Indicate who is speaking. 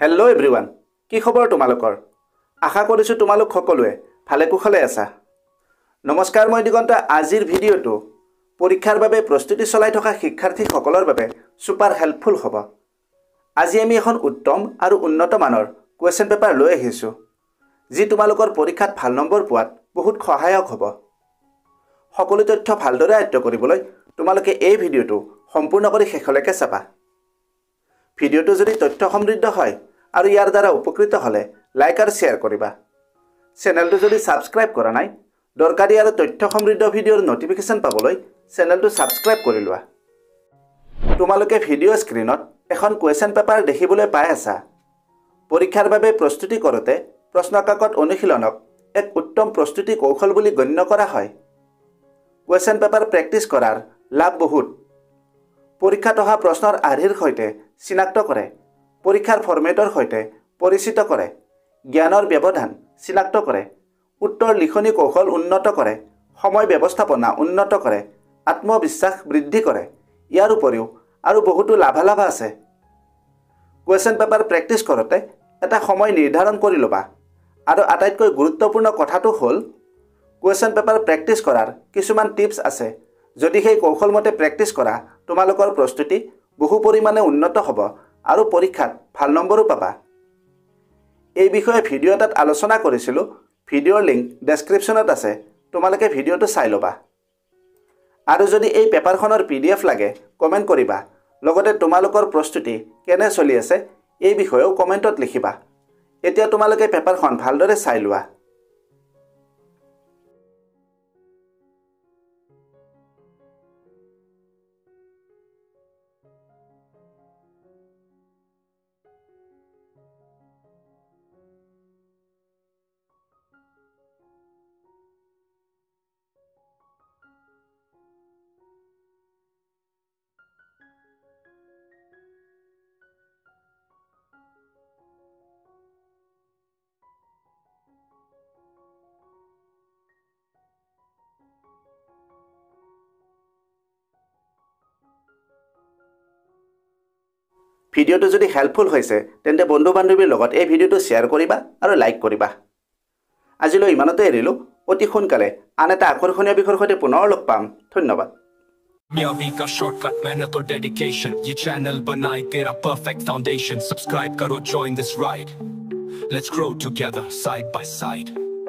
Speaker 1: Hello' everyone, কি খবৰ তোমালোকৰ? আশা কৰিছোঁ তোমালোক সকলোৱে ভালে কুশলে আছা। নমস্কাৰ, মই দিগন্ত। আজিৰ ভিডিঅ'টো পৰীক্ষাৰ বাবে প্ৰস্তুতি চলাই থকা শিক্ষাৰ্থীসকলৰ বাবে ছুপাৰ হেল্পফুল হ'ব। আজি আমি এখন উত্তম আৰু উন্নত মানৰ কুৱেশ্যন পেপাৰ লৈ আহিছোঁ, যি তোমালোকৰ পৰীক্ষাত ভাল নম্বৰ পোৱাত বহুত সহায়ক হ'ব। সকলো তথ্য ভালদৰে আয়ত্ব কৰিবলৈ তোমালোকে এই ভিডিঅ'টো সম্পূৰ্ণ কৰি শেষলৈকে চাবা। ভিডিঅ'টো যদি তথ্য সমৃদ্ধ হয় আৰু ইয়াৰ দ্বাৰা উপকৃত হ'লে লাইক আৰু শ্বেয়াৰ কৰিবা। চেনেলটো যদি ছাবস্ক্ৰাইব কৰা নাই, দৰকাৰী আৰু তথ্য সমৃদ্ধ ভিডিঅ'ৰ নটিফিকেশ্যন পাবলৈ চেনেলটো ছাবস্ক্ৰাইব কৰি লোৱা। তোমালোকে ভিডিঅ' স্ক্ৰীনত এখন কুৱেশ্যন পেপাৰ দেখিবলৈ পাই আছা। পৰীক্ষাৰ বাবে প্ৰস্তুতি কৰোঁতে প্ৰশ্নকাকত অনুশীলনক এক উত্তম প্ৰস্তুতি কৌশল বুলি গণ্য কৰা হয়। কুৱেশ্যন পেপাৰ প্ৰেক্টিছ কৰাৰ লাভ বহুত। পৰীক্ষাত অহা প্ৰশ্নৰ আৰ্হিৰ সৈতে চিনাক্ত কৰে, পৰীক্ষাৰ ফৰ্মেটৰ সৈতে পৰিচিত কৰে, জ্ঞানৰ ব্যৱধান চিনাক্ত কৰে, উত্তৰ লিখনি কৌশল উন্নত কৰে, সময় ব্যৱস্থাপনা উন্নত কৰে, আত্মবিশ্বাস বৃদ্ধি কৰে। ইয়াৰ উপৰিও আৰু বহুতো লাভালাভ আছে। কুৱেশ্যন পেপাৰ প্ৰেক্টিছ কৰোঁতে এটা সময় নিৰ্ধাৰণ কৰি ল'বা। আৰু আটাইতকৈ গুৰুত্বপূৰ্ণ কথাটো হ'ল, কুৱেশ্যন পেপাৰ প্ৰেক্টিছ কৰাৰ কিছুমান টিপছ আছে। যদি সেই কৌশলমতে প্ৰেক্টিছ কৰা, তোমালোকৰ প্ৰস্তুতি বহু পৰিমাণে উন্নত হ'ব আৰু পৰীক্ষাত ভাল নম্বৰো পাবা। এই বিষয়ে ভিডিঅ' এটাত আলোচনা কৰিছিলোঁ। ভিডিঅ'ৰ লিংক ডেছক্ৰিপশ্যনত আছে, তোমালোকে ভিডিঅ'টো চাই ল'বা। আৰু যদি এই পেপাৰখনৰ PDF লাগে, কমেণ্ট কৰিবা। লগতে তোমালোকৰ প্ৰস্তুতি কেনে চলি আছে এই বিষয়েও কমেণ্টত লিখিবা। এতিয়া তোমালোকে পেপাৰখন ভালদৰে চাই লোৱা। ভিডিঅ'টো যদি হেল্পফুল হৈছে, তেন্তে বন্ধু বান্ধৱীৰ লগত এই ভিডিঅ'টো শ্বেয়াৰ কৰিবা আৰু লাইক কৰিবা। আজিলৈ ইমানতে এৰিলোঁ। অতি সোনকালে আন এটা আকৰ্ষণীয় বিষয়ৰ সৈতে পুনৰ লগ পাম। ধন্যবাদ।
Speaker 2: Miyavi ka shortcut mehnat aur dedication, ye channel banai tera perfect foundation. Subscribe karo, join this ride, let's grow together side by side.